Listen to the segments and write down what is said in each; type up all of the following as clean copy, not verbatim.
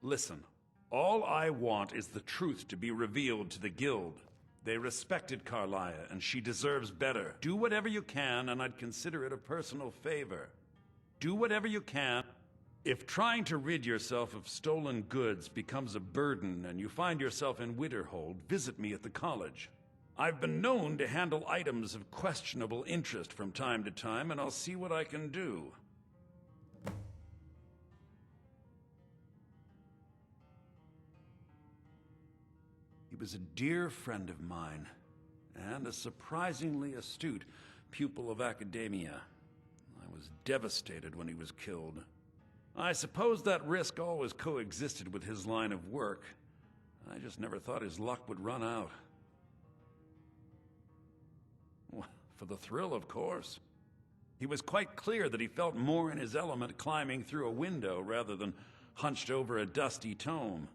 Listen, all I want is the truth to be revealed to the guild. They respected Carlia, and she deserves better. Do whatever you can, and I'd consider it a personal favor. Do whatever you can. If trying to rid yourself of stolen goods becomes a burden and you find yourself in Winterhold, visit me at the college. I've been known to handle items of questionable interest from time to time, and I'll see what I can do. He was a dear friend of mine, and a surprisingly astute pupil of academia. I was devastated when he was killed. I suppose that risk always coexisted with his line of work. I just never thought his luck would run out. Well, for the thrill, of course. He was quite clear that he felt more in his element climbing through a window rather than hunched over a dusty tome.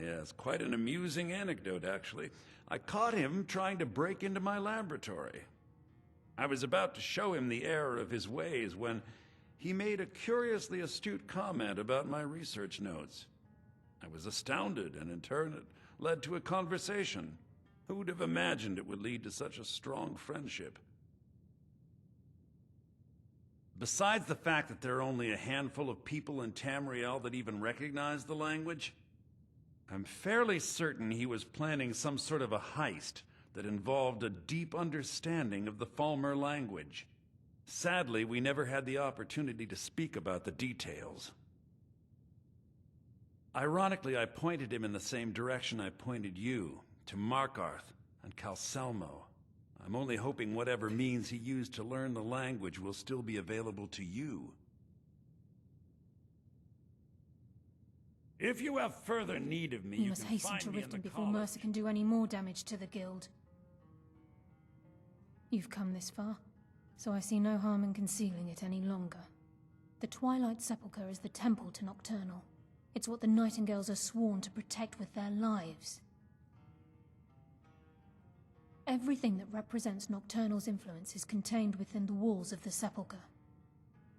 Yes, quite an amusing anecdote, actually. I caught him trying to break into my laboratory. I was about to show him the error of his ways when he made a curiously astute comment about my research notes. I was astounded, and in turn it led to a conversation. Who would have imagined it would lead to such a strong friendship? Besides the fact that there are only a handful of people in Tamriel that even recognize the language, I'm fairly certain he was planning some sort of a heist that involved a deep understanding of the Falmer language. Sadly, we never had the opportunity to speak about the details. Ironically, I pointed him in the same direction I pointed you, to Markarth and Calselmo. I'm only hoping whatever means he used to learn the language will still be available to you. If you have further need of me, you must hasten to Riften before Mercer can do any more damage to the guild. You've come this far, so I see no harm in concealing it any longer. The Twilight Sepulchre is the temple to Nocturnal. It's what the Nightingales are sworn to protect with their lives. Everything that represents Nocturnal's influence is contained within the walls of the Sepulchre.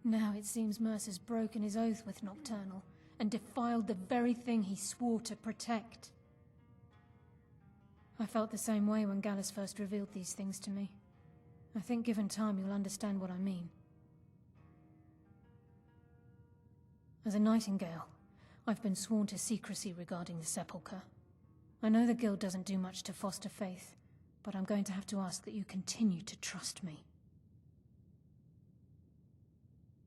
Now it seems Mercer's broken his oath with Nocturnal and defiled the very thing he swore to protect. I felt the same way when Gallus first revealed these things to me. I think given time you'll understand what I mean. As a Nightingale, I've been sworn to secrecy regarding the Sepulchre. I know the Guild doesn't do much to foster faith, but I'm going to have to ask that you continue to trust me.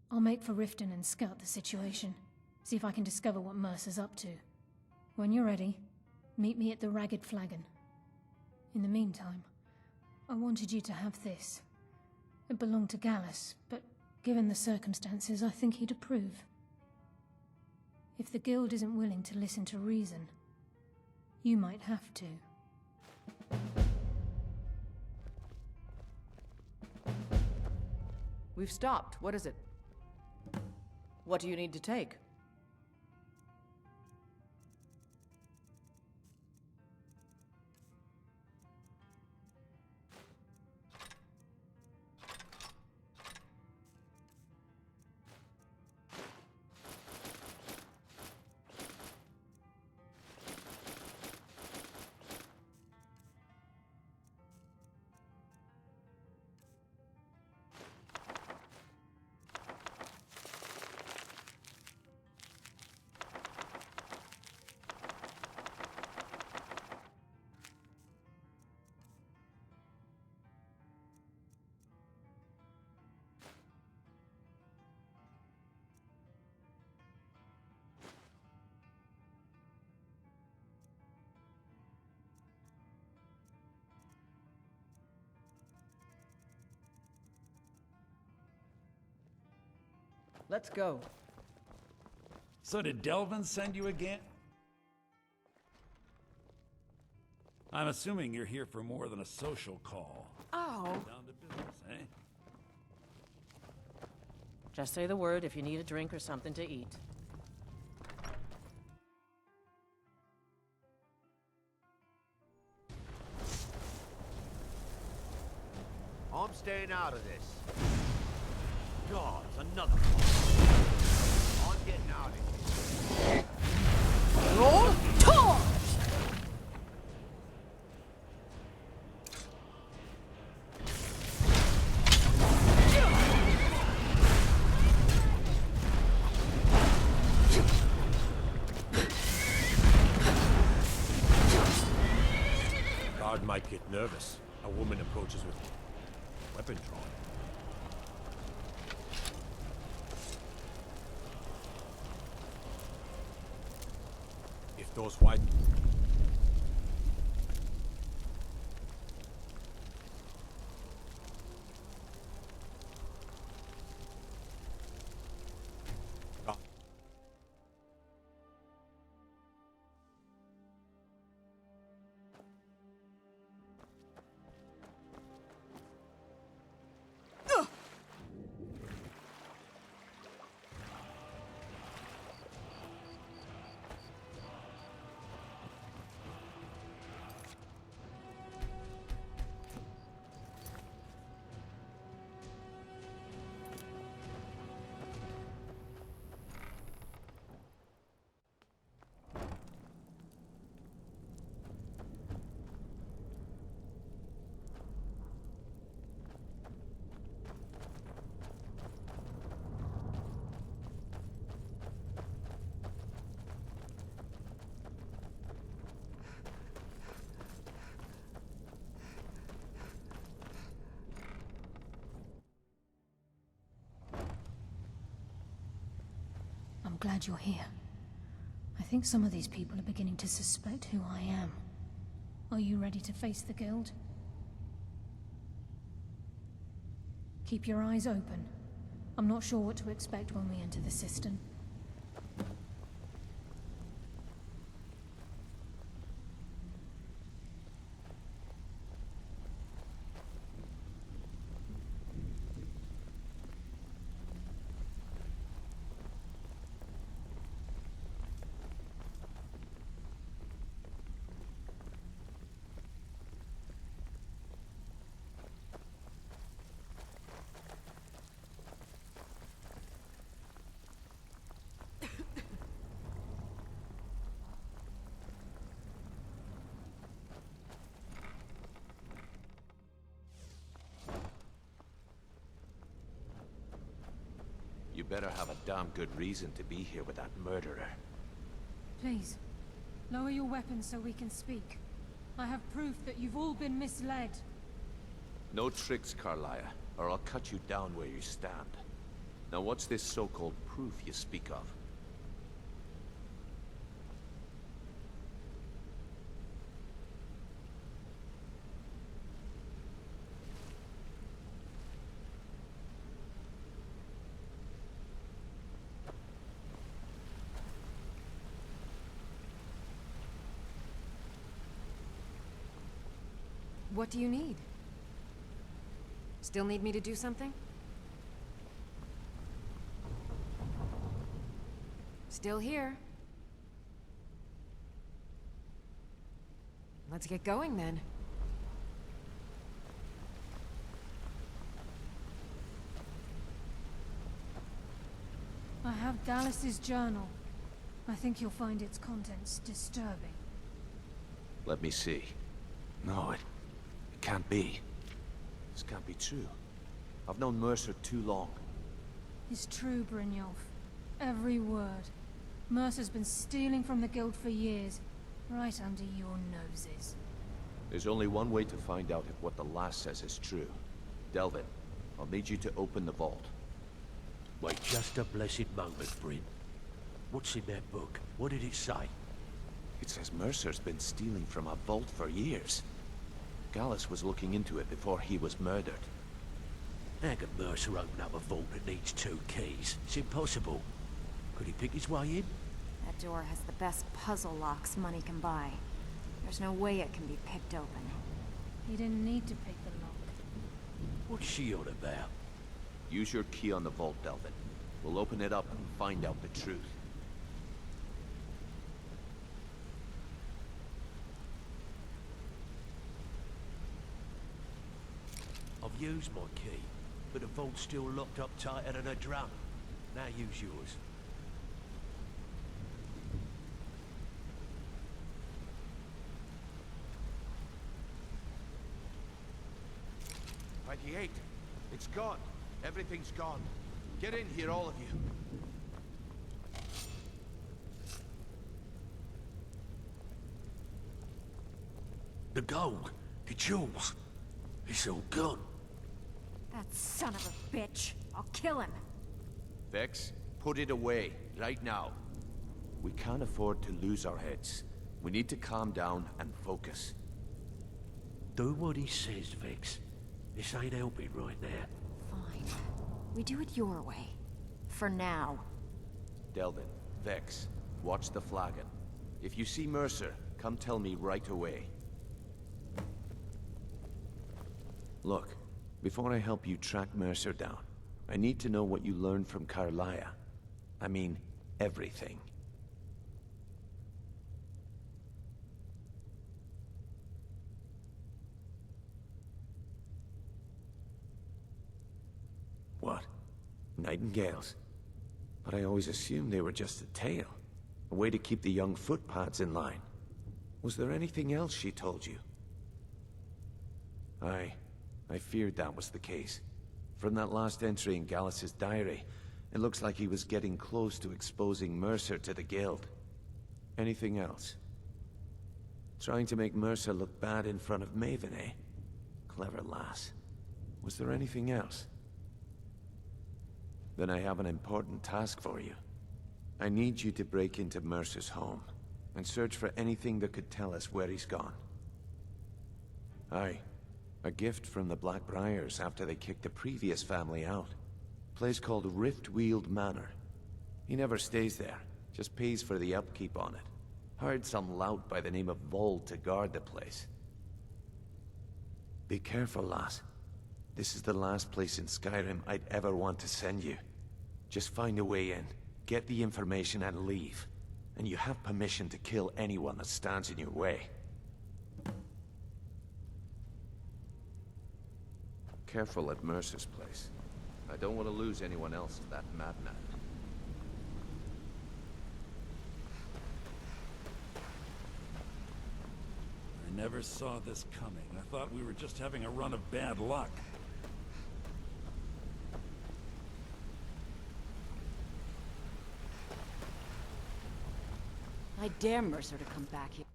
I'll make for Riften and scout the situation, see if I can discover what Mercer's up to. When you're ready, meet me at the Ragged Flagon. In the meantime, I wanted you to have this. It belonged to Gallus, but given the circumstances, I think he'd approve. If the Guild isn't willing to listen to reason, you might have to. We've stopped. What is it? What do you need to take? Let's go. So did Delvin send you again? I'm assuming you're here for more than a social call. Oh. Down to business, eh? Just say the word if you need a drink or something to eat. I'm staying out of this. God, another one. getting out of here. Roll torch! Guard might get nervous. A woman approaches with weapon drawn. If those white... Ah. I'm glad you're here. I think some of these people are beginning to suspect who I am. Are you ready to face the Guild? Keep your eyes open. I'm not sure what to expect when we enter the cistern. You better have a damn good reason to be here with that murderer. Please, lower your weapons so we can speak. I have proof that you've all been misled. No tricks, Carlia, or I'll cut you down where you stand. Now what's this so-called proof you speak of? What do you need? Still need me to do something? Still here. Let's get going then. I have Dallas's journal. I think you'll find its contents disturbing. Let me see. No, it can't be. This can't be true. I've known Mercer too long. It's true, Brynjolf. Every word. Mercer's been stealing from the Guild for years, right under your noses. There's only one way to find out if what the lass says is true. Delvin, I'll need you to open the vault. Wait just a blessed moment, Bryn. What's in that book? What did it say? It says Mercer's been stealing from a vault for years. Gallus was looking into it before he was murdered. How can Mercer open up a vault that needs 2 keys? It's impossible. Could he pick his way in? That door has the best puzzle locks money can buy. There's no way it can be picked open. He didn't need to pick the lock. What's she on about? Use your key on the vault, Delvin. We'll open it up and find out the truth. I've used my key, but the vault's still locked up tighter than a drum. Now use yours. He ate. It's gone. Everything's gone. Get in here, all of you. The gold, the jewels, it's all gone. That son of a bitch. I'll kill him. Vex, put it away, right now. We can't afford to lose our heads. We need to calm down and focus. Do what he says, Vex. This ain't helping right now. Fine. We do it your way. For now. Delvin, Vex, watch the flagon. If you see Mercer, come tell me right away. Look, before I help you track Mercer down, I need to know what you learned from Carlia. I mean, everything. What? Nightingales? But I always assumed they were just a tale. A way to keep the young footpads in line. Was there anything else she told you? I feared that was the case. From that last entry in Gallus's diary, it looks like he was getting close to exposing Mercer to the Guild. Anything else? Trying to make Mercer look bad in front of Maven, eh? Clever lass. Was there anything else? Then I have an important task for you. I need you to break into Mercer's home and search for anything that could tell us where he's gone. Aye. A gift from the Blackbriars after they kicked the previous family out. Place called Riftweald Manor. He never stays there, just pays for the upkeep on it. Hired some lout by the name of Vold to guard the place. Be careful, lass. This is the last place in Skyrim I'd ever want to send you. Just find a way in, get the information and leave. And you have permission to kill anyone that stands in your way. Careful at Mercer's place. I don't want to lose anyone else to that madman. I never saw this coming. I thought we were just having a run of bad luck. I dare Mercer to come back here.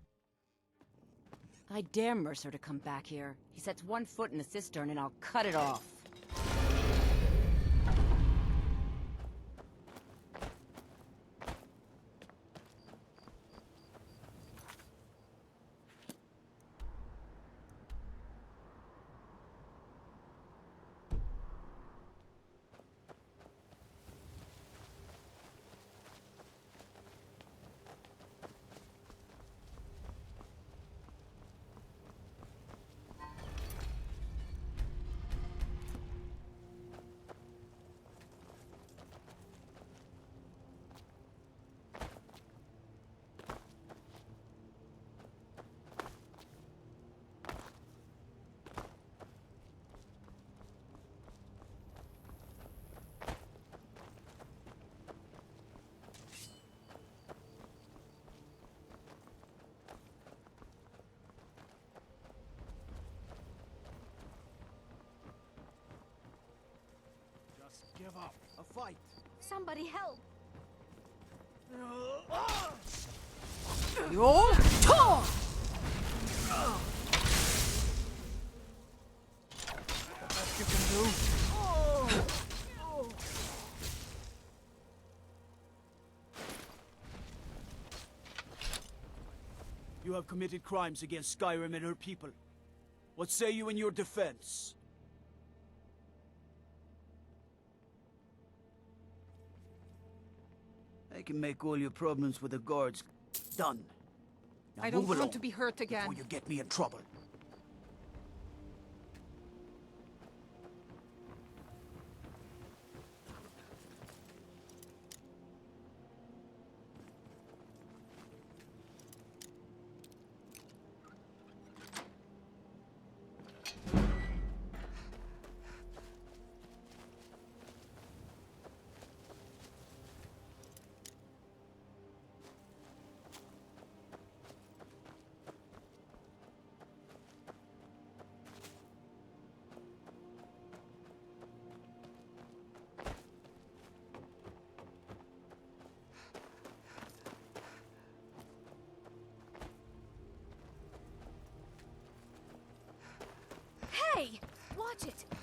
I dare Mercer to come back here. He sets one foot in the cistern and I'll cut it off. Give up. A fight. Somebody help! Yo! Tor! Best you can do. You have committed crimes against Skyrim and her people. What say you in your defense? I can make all your problems with the guards done. Now I don't move want along to be hurt again. before you get me in trouble. Watch it!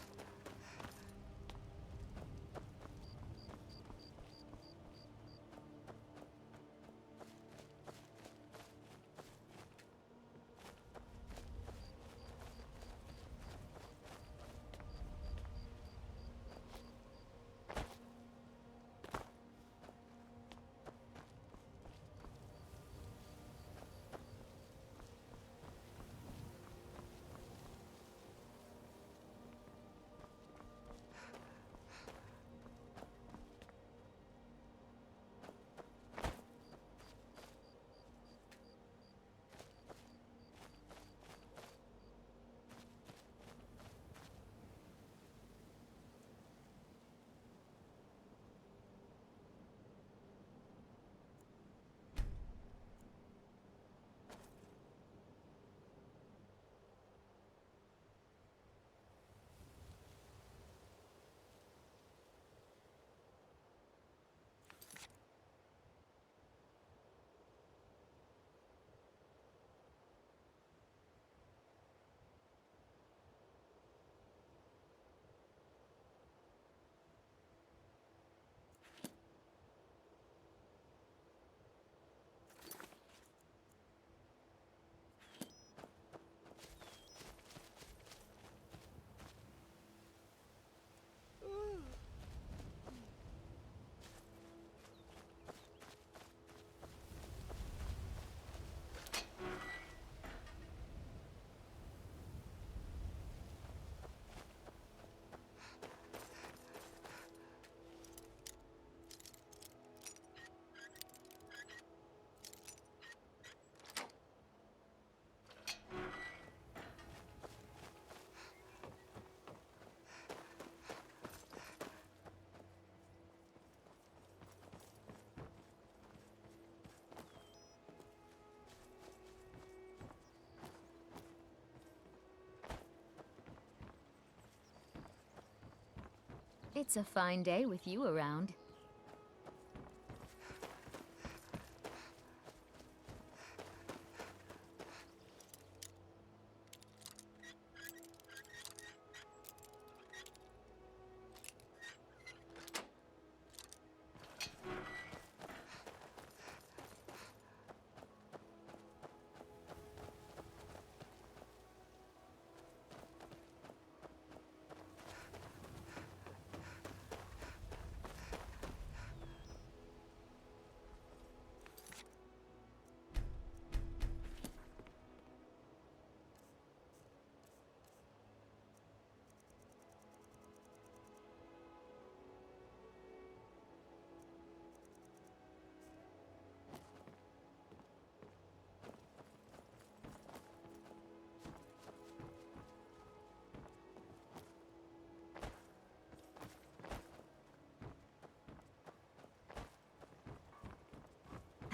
It's a fine day with you around.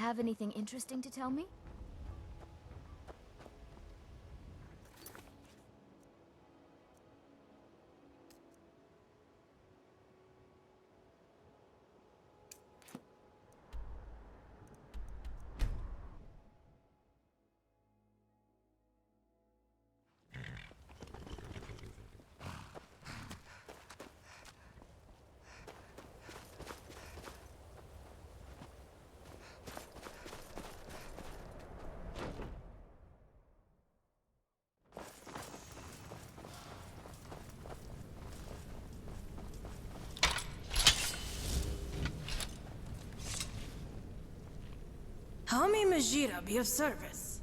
Have anything interesting to tell me? How may Majira be of service?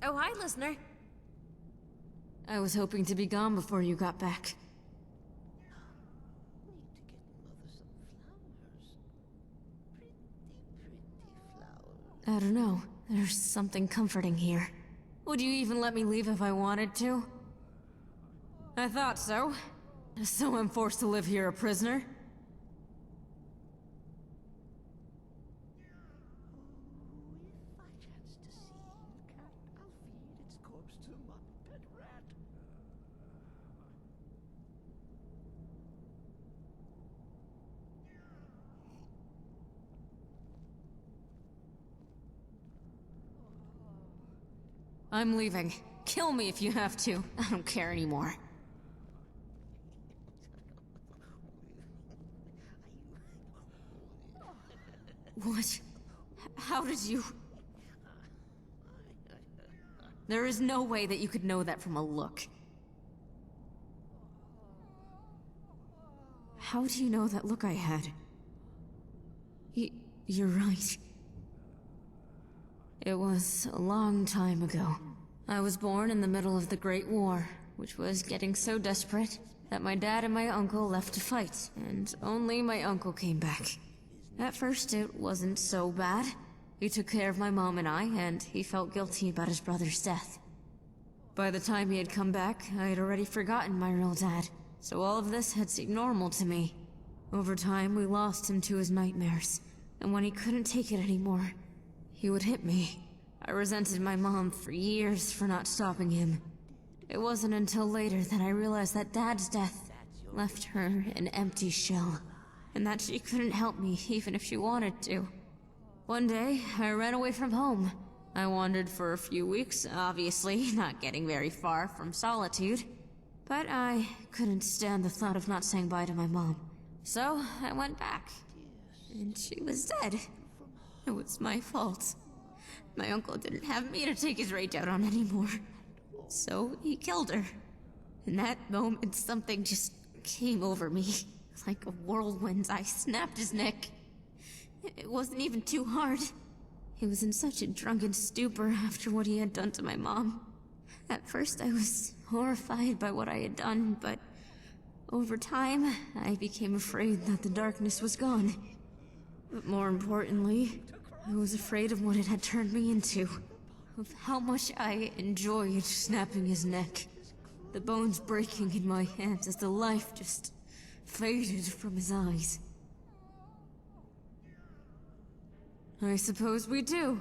Oh, hi, listener. I was hoping to be gone before you got back. I don't know. There's something comforting here. Would you even let me leave if I wanted to? I thought so. So I'm forced to live here a prisoner? I'm leaving. Kill me if you have to. I don't care anymore. What? How did you... There is no way that you could know that from a look. How do you know that look I had? You're right. It was a long time ago. I was born in the middle of the Great War, which was getting so desperate that my dad and my uncle left to fight, and only my uncle came back. At first, it wasn't so bad. He took care of my mom and I, and he felt guilty about his brother's death. By the time he had come back, I had already forgotten my real dad, so all of this had seemed normal to me. Over time, we lost him to his nightmares, and when he couldn't take it anymore, he would hit me. I resented my mom for years for not stopping him. It wasn't until later that I realized that Dad's death left her an empty shell, and that she couldn't help me even if she wanted to. One day, I ran away from home. I wandered for a few weeks, obviously not getting very far from solitude. But I couldn't stand the thought of not saying bye to my mom. So, I went back. And she was dead. It was my fault. My uncle didn't have me to take his rage out on anymore. So, he killed her. In that moment, something just came over me. Like a whirlwind, I snapped his neck. It wasn't even too hard. He was in such a drunken stupor after what he had done to my mom. At first, I was horrified by what I had done, but over time, I became afraid that the darkness was gone. But more importantly, I was afraid of what it had turned me into. Of how much I enjoyed snapping his neck. The bones breaking in my hands as the life just faded from his eyes. I suppose we do.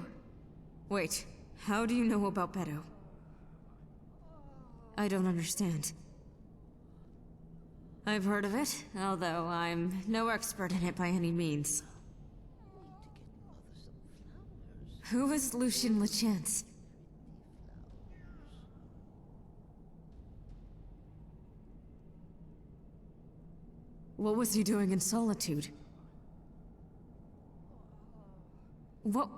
Wait, how do you know about Beto? I don't understand. I've heard of it, although I'm no expert in it by any means. Who is Lucian LeChance? What was he doing in Solitude? What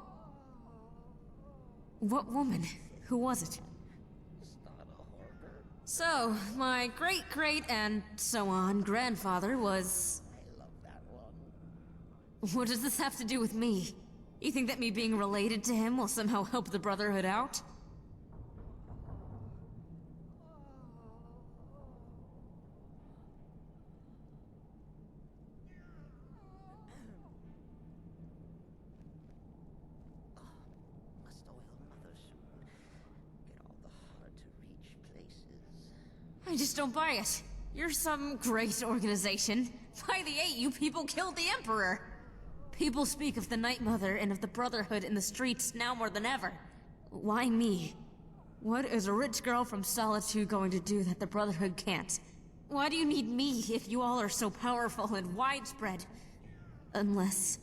woman? Who was it? So, my great-great and so on grandfather was... What does this have to do with me? You think that me being related to him will somehow help the Brotherhood out? I just don't buy it. You're some great organization. By the 8, you people killed the Emperor! People speak of the Night Mother and of the Brotherhood in the streets now more than ever. Why me? What is a rich girl from Solitude going to do that the Brotherhood can't? Why do you need me if you all are so powerful and widespread? Unless...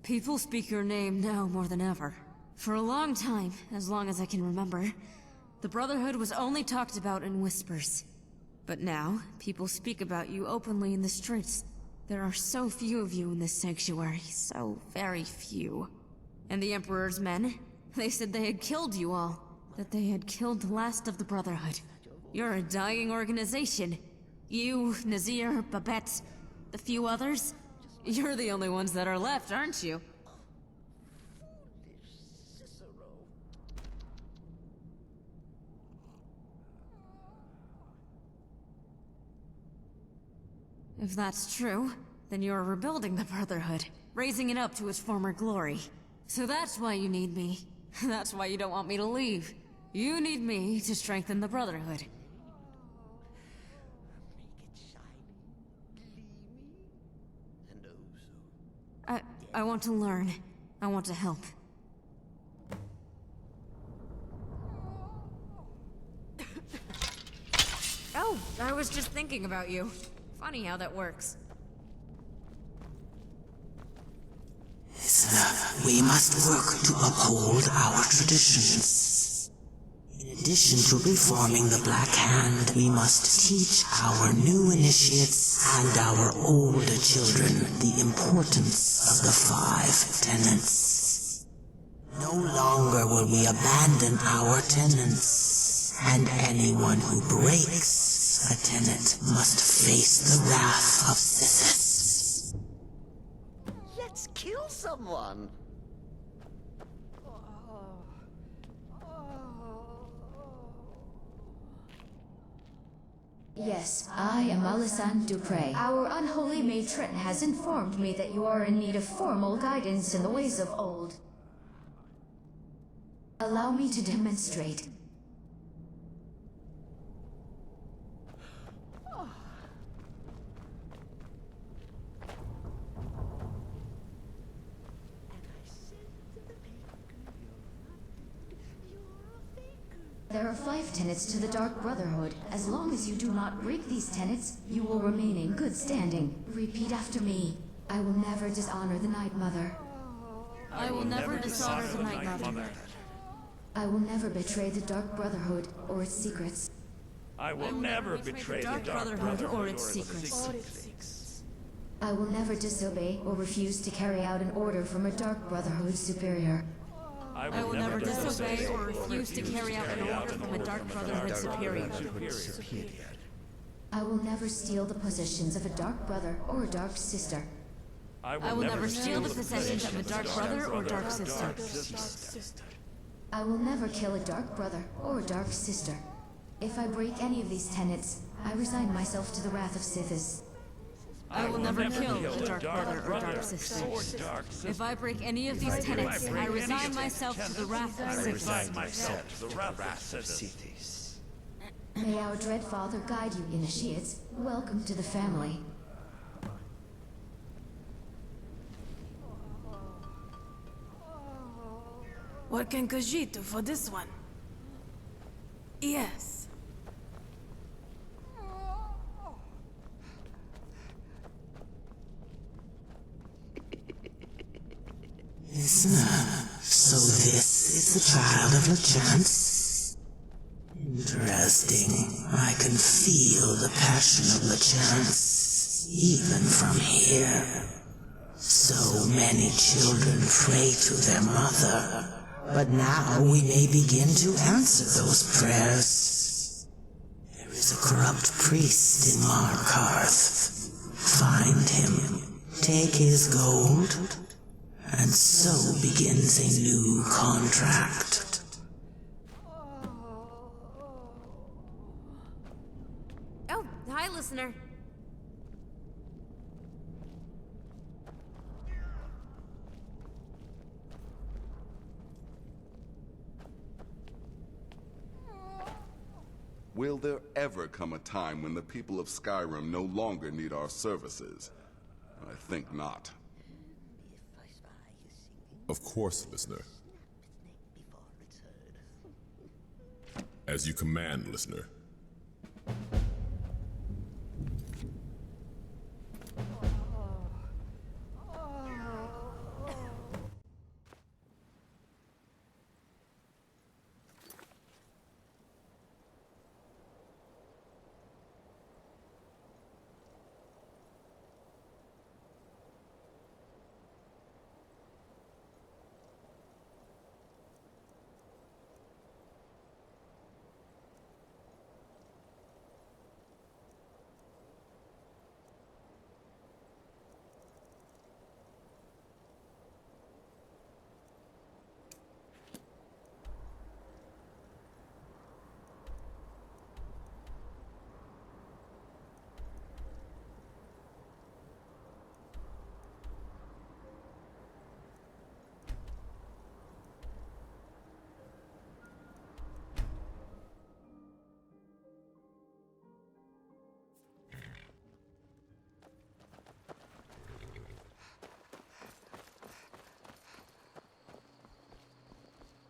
People speak your name now more than ever. For a long time, as long as I can remember, the Brotherhood was only talked about in whispers. But now, people speak about you openly in the streets. There are so few of you in this sanctuary, so very few. And the Emperor's men, they said they had killed you all. That they had killed the last of the Brotherhood. You're a dying organization. You, Nazir, Babette, the few others. You're the only ones that are left, aren't you? If that's true, then you're rebuilding the Brotherhood, raising it up to its former glory. So that's why you need me. That's why you don't want me to leave. You need me to strengthen the Brotherhood. I want to learn. I want to help. Oh, I was just thinking about you. Funny how that works. Is listener, we must work to uphold our traditions. In addition to reforming the Black Hand, we must teach our new initiates and our older children the importance of the 5 tenets. No longer will we abandon our tenets, and anyone who breaks a tenet must face the wrath of Sithis. Let's kill someone! Yes, I am Alisande Dupre. Our unholy matron has informed me that you are in need of formal guidance in the ways of old. Allow me to demonstrate. There are 5 tenets to the Dark Brotherhood. As long as you do not break these tenets, you will remain in good standing. Repeat after me. I will never dishonor the Night Mother. I will never dishonor the Night Mother. I will never betray the Dark Brotherhood or its secrets. I will never betray the Dark Brotherhood or its secrets. I will never disobey or refuse to carry out an order from a Dark Brotherhood superior. I will never disobey or refuse to carry out an order from a Dark Brotherhood superior. I will never steal the possessions of a Dark Brother or a Dark Sister. I will never steal the possessions of a Dark Brother or Dark Sister. I will never kill a Dark Brother or a Dark Sister. If I break any of these tenets, I resign myself to the wrath of Sithis. I will never kill a Dark Brother or Dark Sister. If I break any of these tenets, I resign myself to the wrath of Sithis. May our dread father guide you, initiates. Welcome to the family. What can Khajiit do for this one? Yes. Listener, so this is the child of LeChance? Interesting. I can feel the passion of LeChance, even from here. So many children pray to their mother, but now we may begin to answer those prayers. There is a corrupt priest in Markarth. Find him, take his gold, and so begins a new contract. Oh, hi, listener. Will there ever come a time when the people of Skyrim no longer need our services? I think not. Of course, listener. As you command, listener.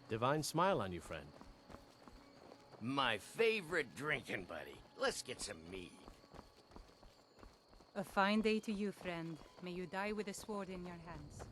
Divine smile on you, friend. My favorite drinking buddy. Let's get some mead. A fine day to you, friend. May you die with a sword in your hands.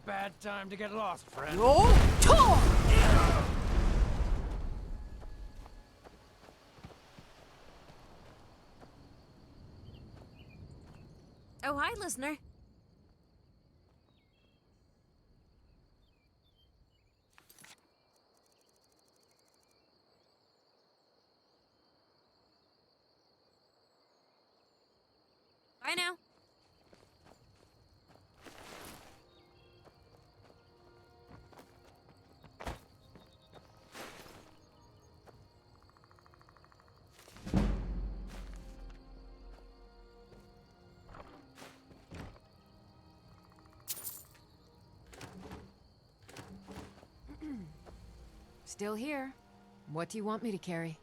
bad time to get lost, friend. Oh, hi, listener. Bye now. Still here. What do you want me to carry?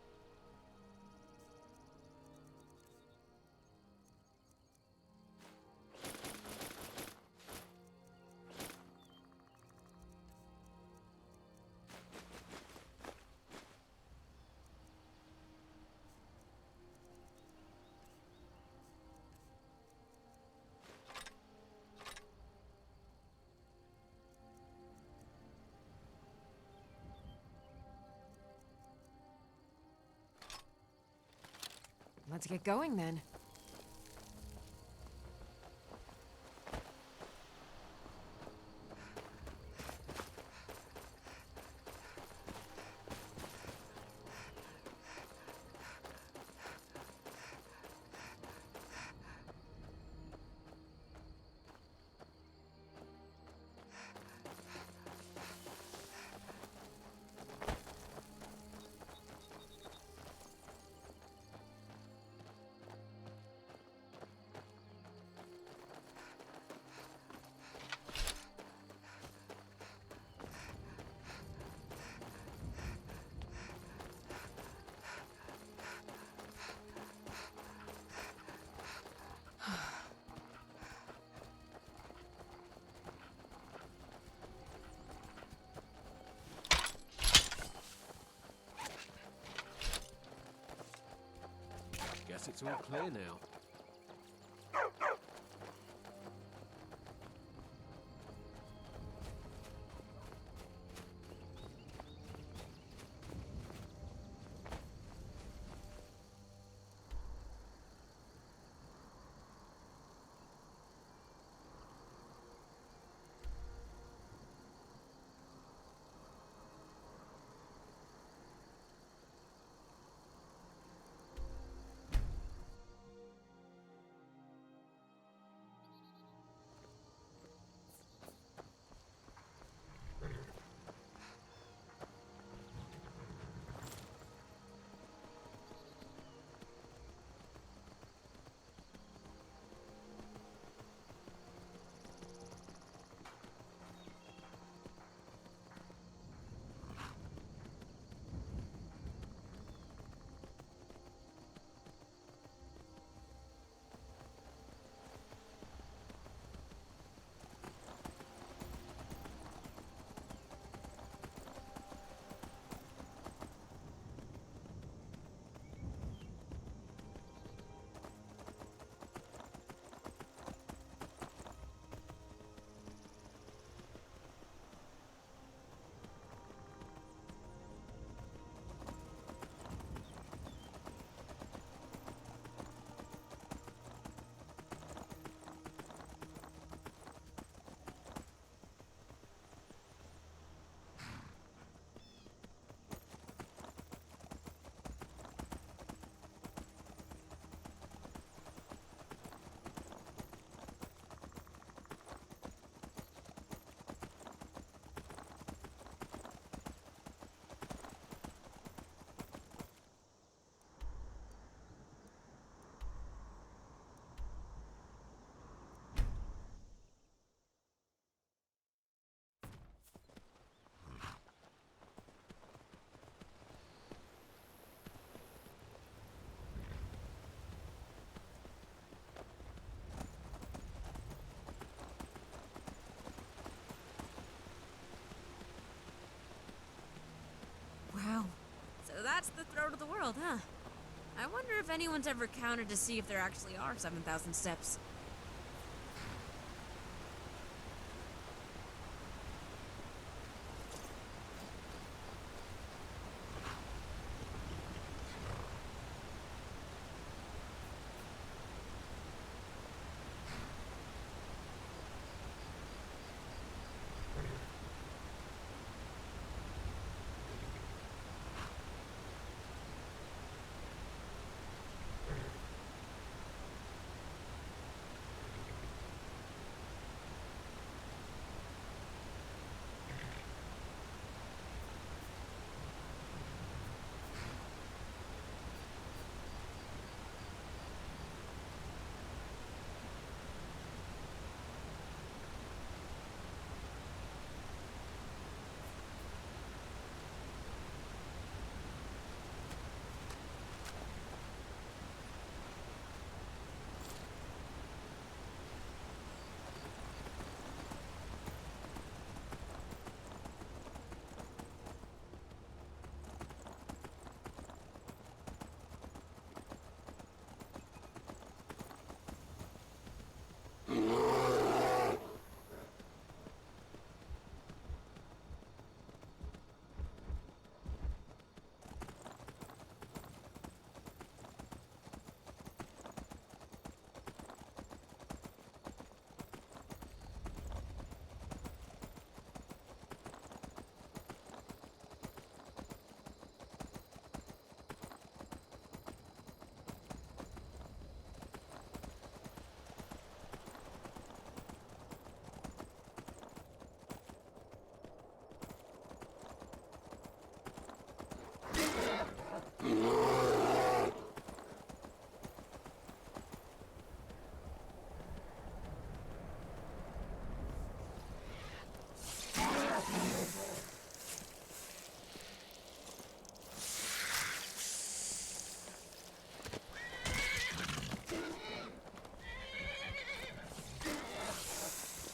Let's get going then. Guess it's all clear now. Wow. So that's the throat of the world, huh? I wonder if anyone's ever counted to see if there actually are 7,000 steps.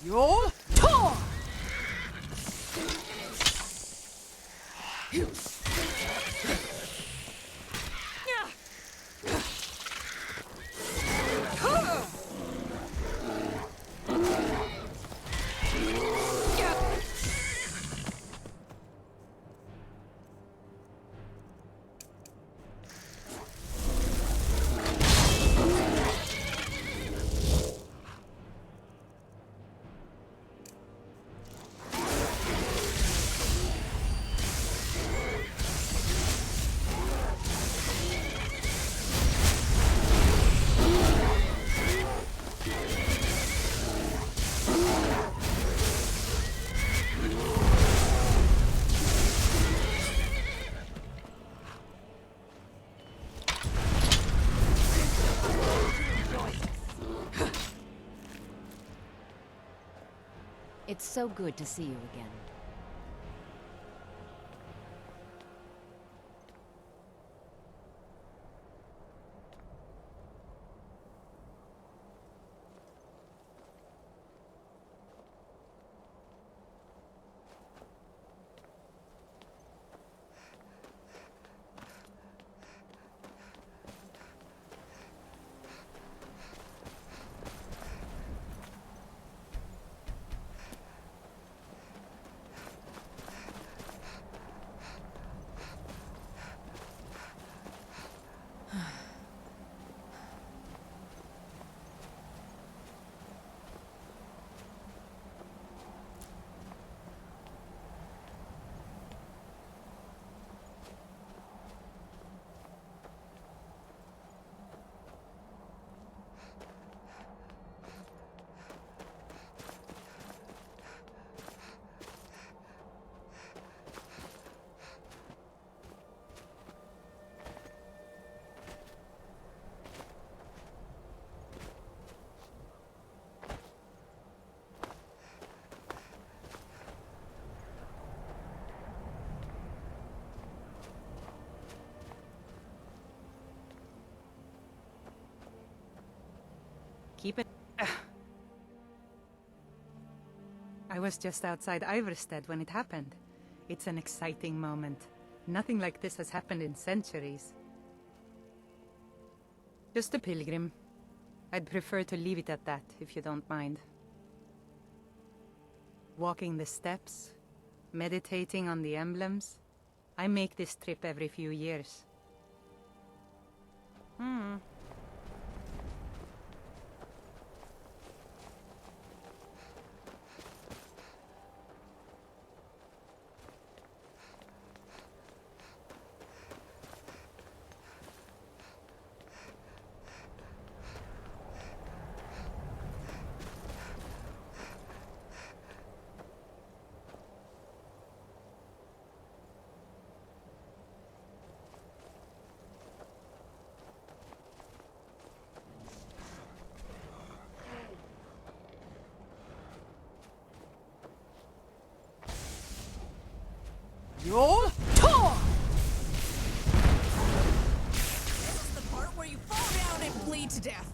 You'll talk! It's so good to see you again. Keep it. I was just outside Iverstead when it happened. It's an exciting moment. Nothing like this has happened in centuries. Just a pilgrim. I'd prefer to leave it at that, if you don't mind. Walking the steps, meditating on the emblems. I make this trip every few years. You'll talk! This is the part where you fall down and bleed to death.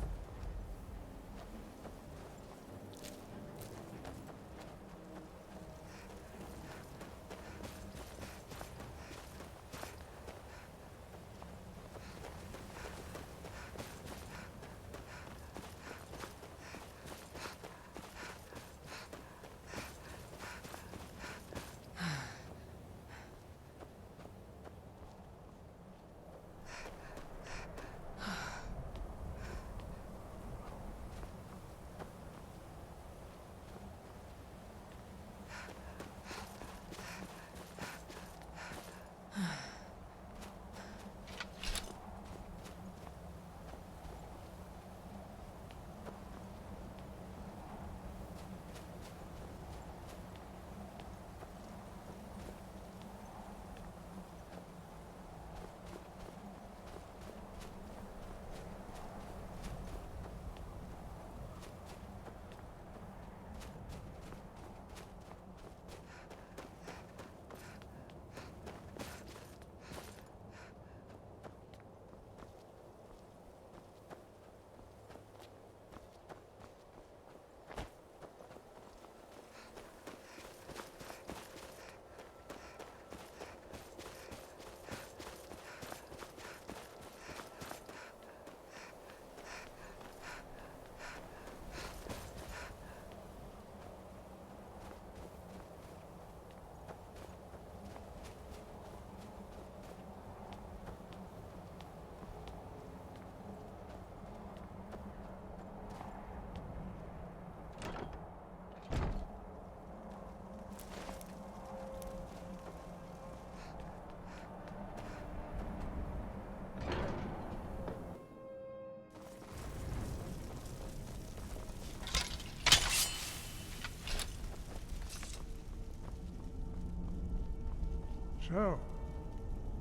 So,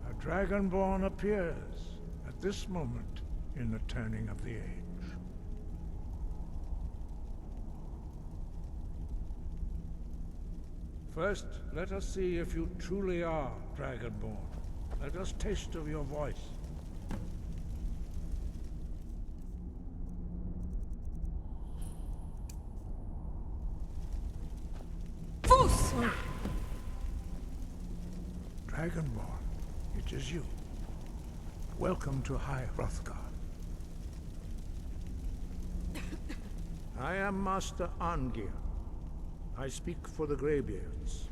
a Dragonborn appears at this moment in the turning of the age. First, let us see if you truly are Dragonborn. Let us taste of your voice. Fus! Dragonborn, it is you. Welcome to High Hrothgar. I am Master Arngir. I speak for the Greybeards.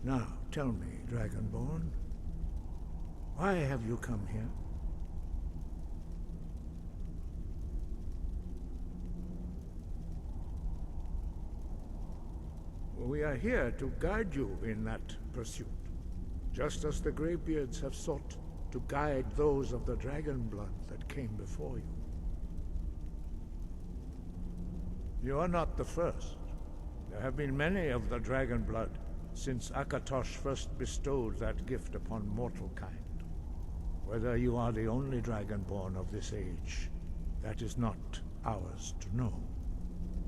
Now, tell me, Dragonborn, why have you come here? We are here to guide you in that pursuit, just as the Greybeards have sought to guide those of the dragon blood that came before you. You are not the first. There have been many of the dragon blood since Akatosh first bestowed that gift upon mortal kind. Whether you are the only dragonborn of this age, that is not ours to know.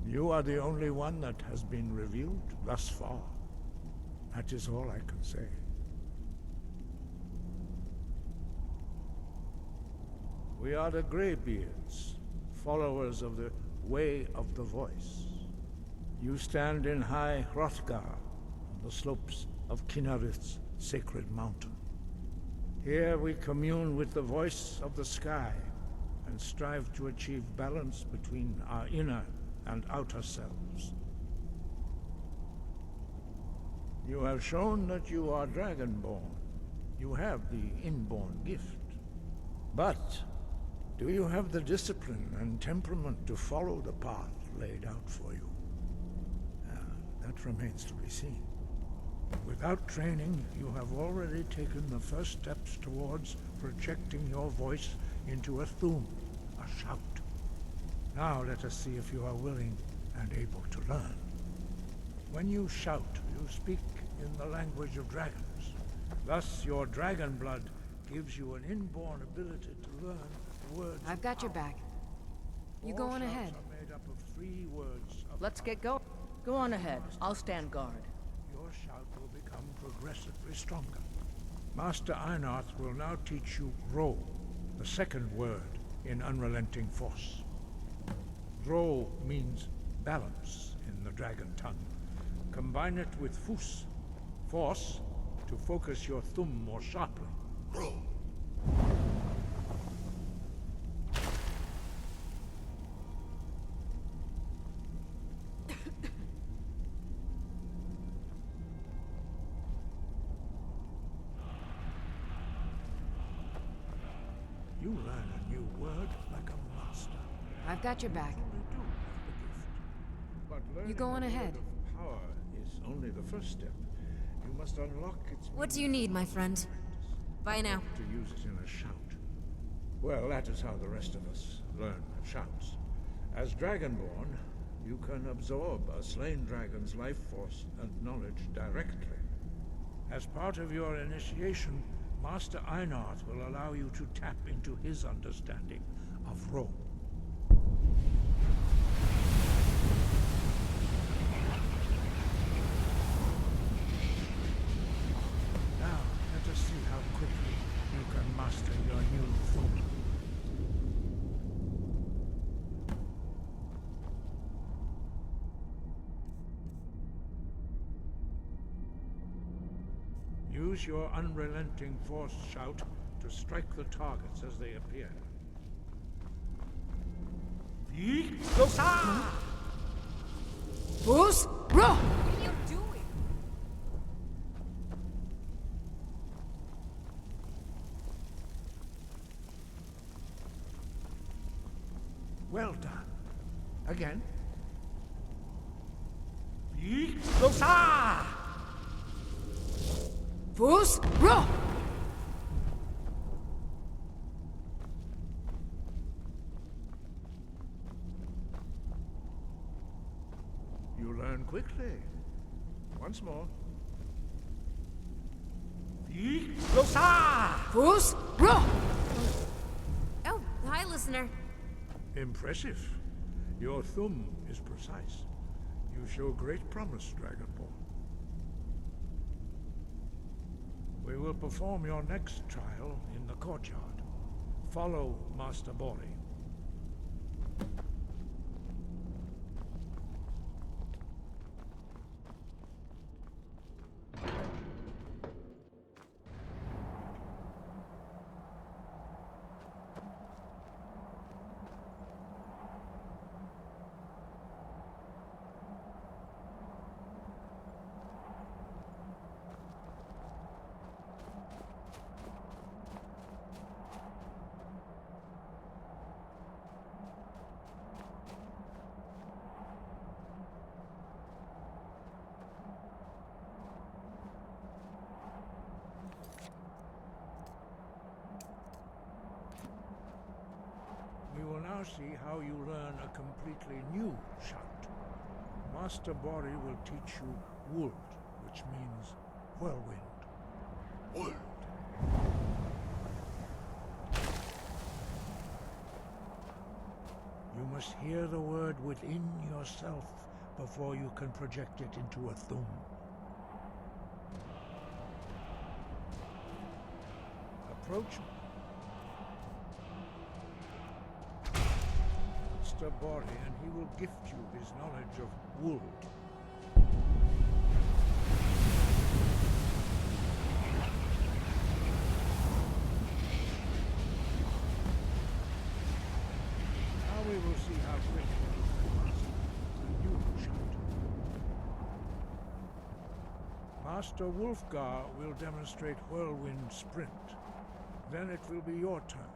You are the only one that has been revealed thus far. That is all I can say. We are the Greybeards, followers of the Way of the Voice. You stand in High Hrothgar, on the slopes of Kinnarith's sacred mountain. Here we commune with the voice of the sky, and strive to achieve balance between our inner and outer selves. You have shown that you are Dragonborn. You have the inborn gift. But do you have the discipline and temperament to follow the path laid out for you? That remains to be seen. Without training, you have already taken the first steps towards projecting your voice into a thum, a shout. Now let us see if you are willing and able to learn. When you shout, you speak in the language of dragons. Thus, your dragon blood gives you an inborn ability to learn words. I've got your back. You go on ahead. Are made up of 3 words of Let's get going. Go on ahead. I'll stand guard. Your shout will become progressively stronger. Master Einarth will now teach you Ro, the second word in Unrelenting Force. Ro means balance in the dragon tongue. Combine it with Fus, force, to focus your thumb more sharply. Ro. You learn a new word like a master. I've got your back. You go on ahead. Power is only the first step. You must unlock its What do you need, my friend? Bye now. to use it in a shout. Well, that is how the rest of us learn shouts. As Dragonborn, you can absorb a slain dragon's life force and knowledge directly. As part of your initiation, Master Einarth will allow you to tap into his understanding of Rome. Now, let us see how quickly you can master your new form. Use your unrelenting force shout to strike the targets as they appear. Fus! Ro! What are you doing? Well done. Again. Fus! Ro! You learn quickly. Once more. Fus! Ro! Oh, hi, listener. Impressive. Your thumb is precise. You show great promise, Dragonborn. We will perform your next trial in the courtyard. Follow Master Bori. We will now see how you learn a completely new shout. Master Bori will teach you Wold, which means whirlwind. Wold. You must hear the word within yourself before you can project it into a thum. Approach Master Bori, and he will gift you his knowledge of Wold. Now we will see how quickly you can master the new shout. Master Wulfgar will demonstrate Whirlwind Sprint. Then it will be your turn.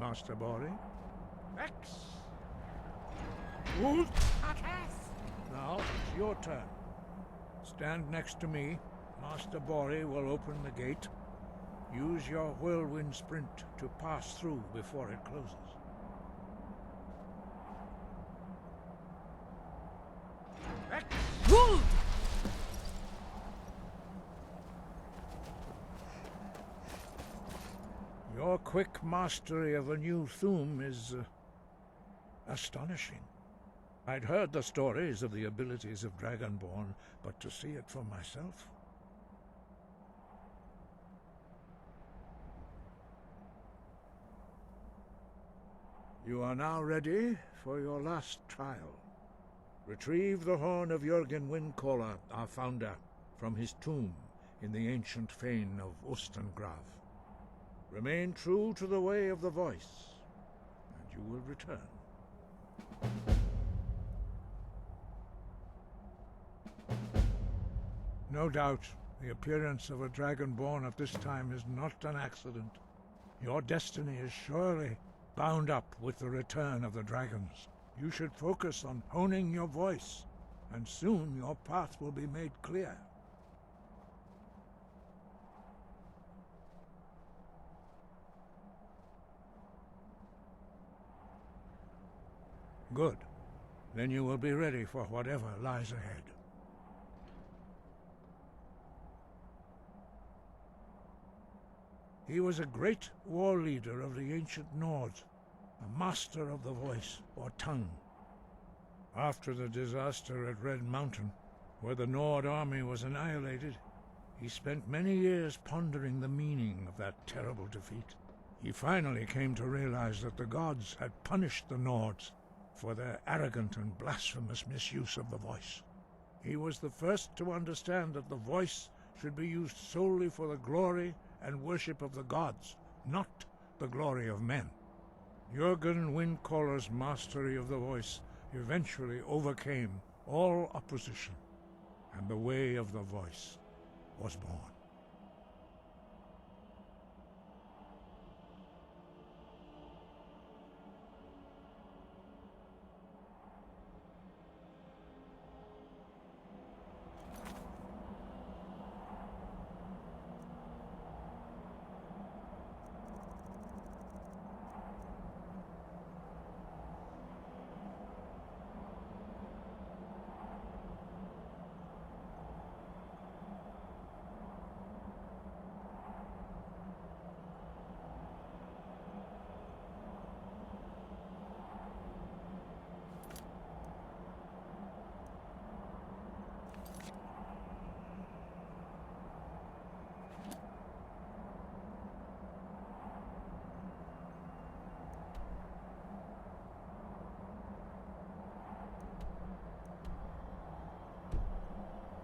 Master Bori? X! Wold! Now it's your turn. Stand next to me. Master Bori will open the gate. Use your whirlwind sprint to pass through before it closes. X! Wold! Your quick mastery of a new thum is astonishing. I'd heard the stories of the abilities of Dragonborn, but to see it for myself... You are now ready for your last trial. Retrieve the horn of Jürgen Windcaller, our founder, from his tomb in the ancient fane of Ostengrav. Remain true to the way of the voice, and you will return. No doubt, the appearance of a Dragonborn at this time is not an accident. Your destiny is surely bound up with the return of the dragons. You should focus on honing your voice, and soon your path will be made clear. Good. Then you will be ready for whatever lies ahead. He was a great war leader of the ancient Nords, a master of the voice, or tongue. After the disaster at Red Mountain, where the Nord army was annihilated, he spent many years pondering the meaning of that terrible defeat. He finally came to realize that the gods had punished the Nords for their arrogant and blasphemous misuse of the voice. He was the first to understand that the voice should be used solely for the glory and worship of the gods, not the glory of men. Jürgen Windcaller's mastery of the voice eventually overcame all opposition, and the way of the voice was born.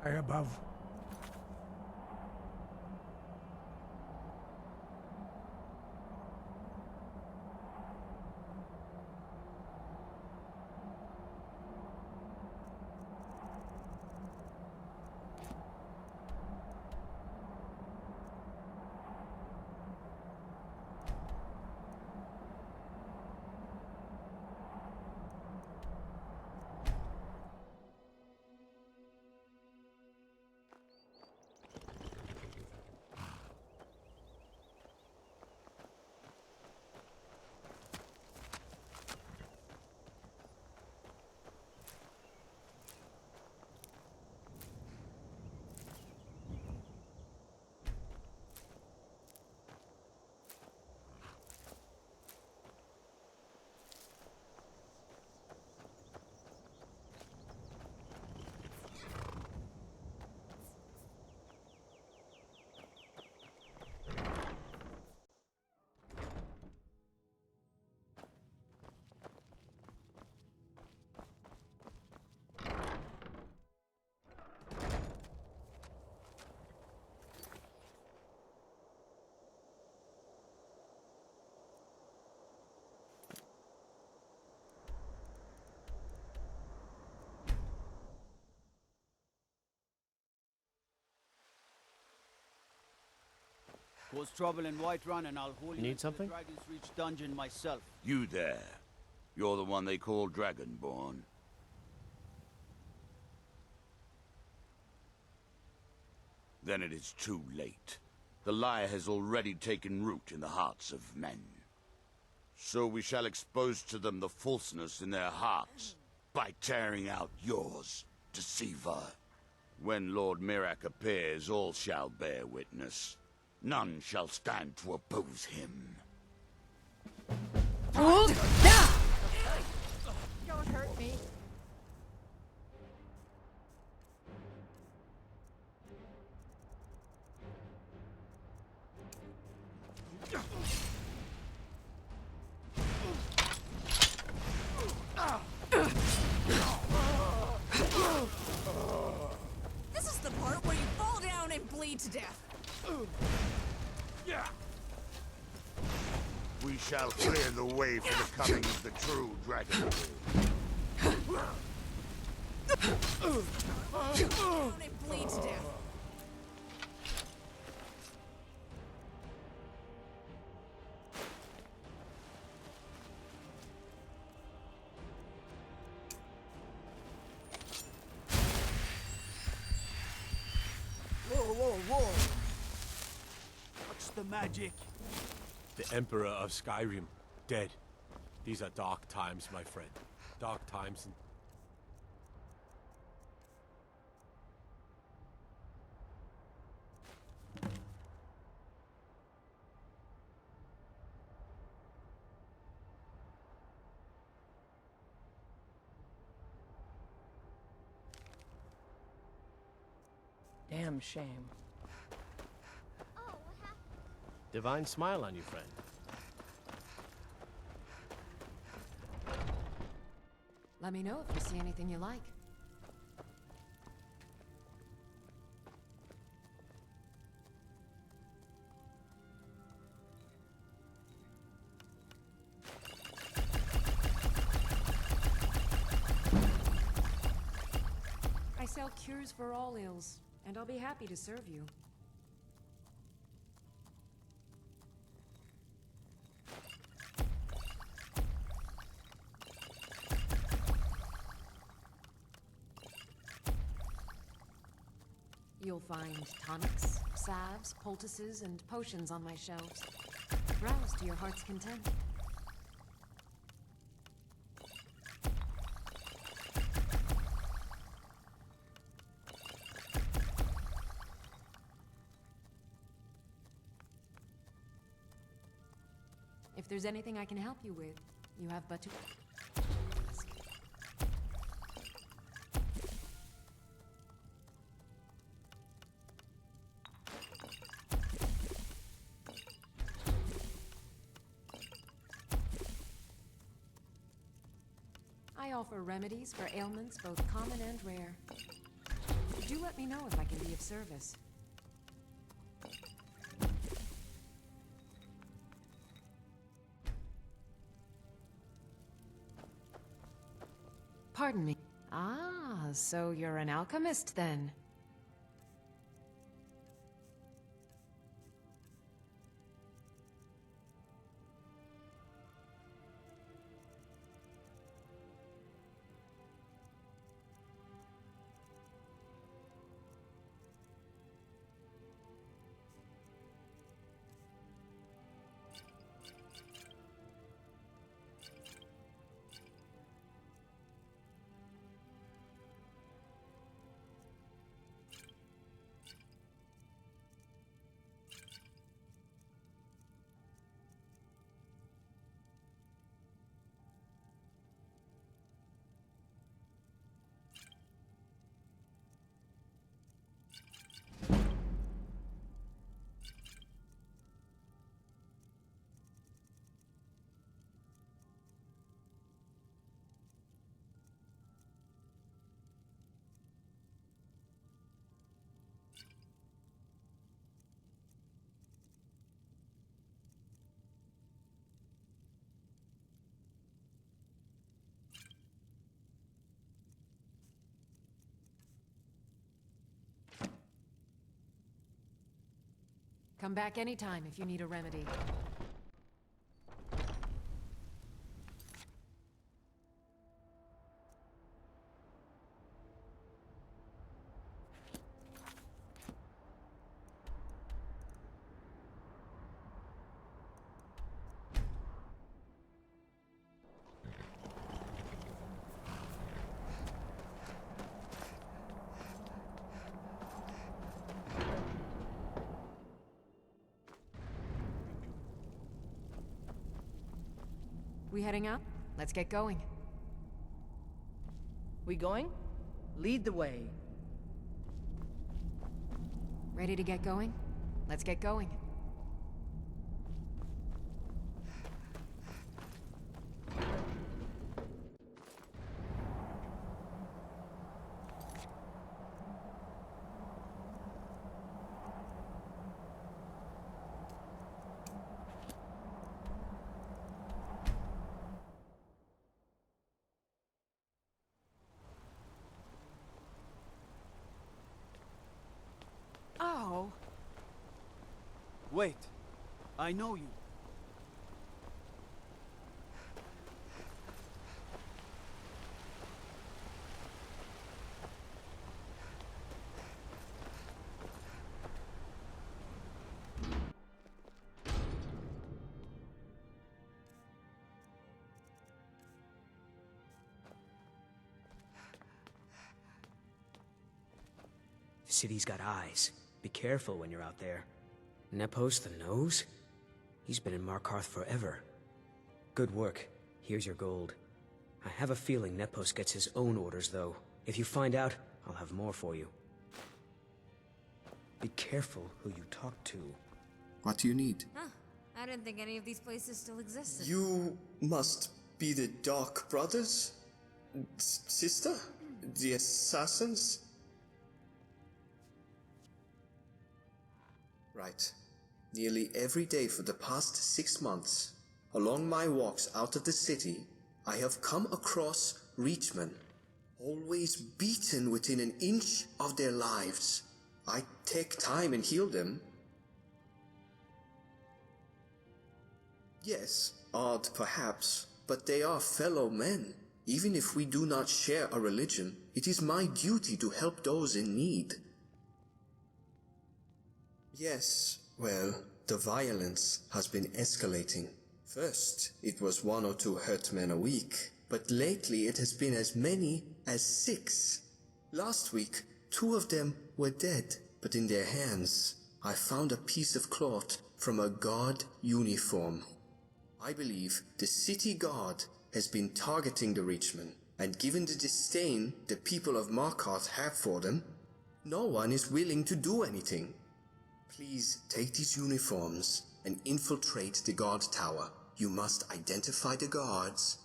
High above. Cause trouble in Whiterun and I'll hold you Need into something? the Dragon's Reach dungeon myself. You there. You're the one they call Dragonborn. Then it is too late. The lie has already taken root in the hearts of men. So we shall expose to them the falseness in their hearts by tearing out yours, deceiver. When Lord Mirak appears, all shall bear witness. None shall stand to oppose him. Don't hurt me. This is the part where you fall down and bleed to death. We shall clear the way for the coming of the true dragon. Down and bleed to death. Whoa. What's the magic? The Emperor of Skyrim, dead. These are dark times, my friend. Dark times and... Damn shame. Divine smile on you, friend. Let me know if you see anything you like. I sell cures for all ills, and I'll be happy to serve you. You'll find tonics, salves, poultices, and potions on my shelves. Browse to your heart's content. If there's anything I can help you with, you have but to ask. I offer remedies for ailments both common and rare. Do let me know if I can be of service. Pardon me. Ah, so you're an alchemist then? Come back anytime if you need a remedy. We heading out? Let's get going. We going? Lead the way. Ready to get going? Let's get going. Oh. Wait. I know you. The city's got eyes. Be careful when you're out there. Nepos the Nose? He's been in Markarth forever. Good work. Here's your gold. I have a feeling Nepos gets his own orders, though. If you find out, I'll have more for you. Be careful who you talk to. What do you need? Huh. I didn't think any of these places still existed. You must be the Dark Brothers? Sister? The assassins? Right. Nearly every day for the past 6 months, along my walks out of the city, I have come across Reachmen, always beaten within an inch of their lives. I take time and heal them. Yes, odd perhaps, but they are fellow men. Even if we do not share a religion, it is my duty to help those in need. Yes, well, the violence has been escalating. First, it was 1 or 2 hurt men a week, but lately it has been as many as 6. Last week, 2 of them were dead, but in their hands, I found a piece of cloth from a guard uniform. I believe the city guard has been targeting the Reachmen, and given the disdain the people of Markarth have for them, no one is willing to do anything. Please take these uniforms and infiltrate the guard tower. You must identify the guards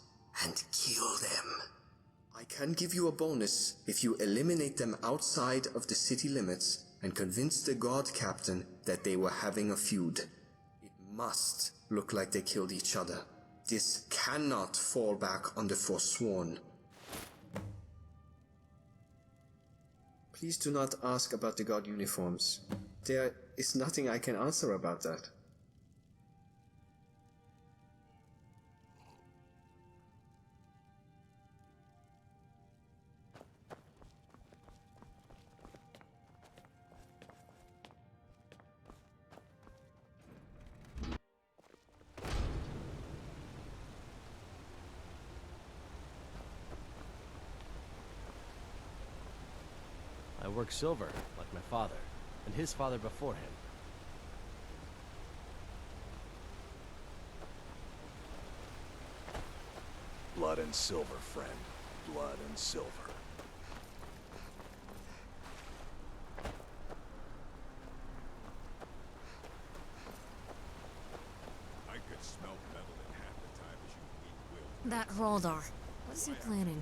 and kill them. I can give you a bonus if you eliminate them outside of the city limits and convince the guard captain that they were having a feud. It must look like they killed each other. This cannot fall back on the Forsworn. Please do not ask about the guard uniforms. There is nothing I can answer about that. I work silver, like my father, and his father before him. Blood and silver, friend. Blood and silver. I could smell metal in half the time as you eat will. That Roldar. What's he planning?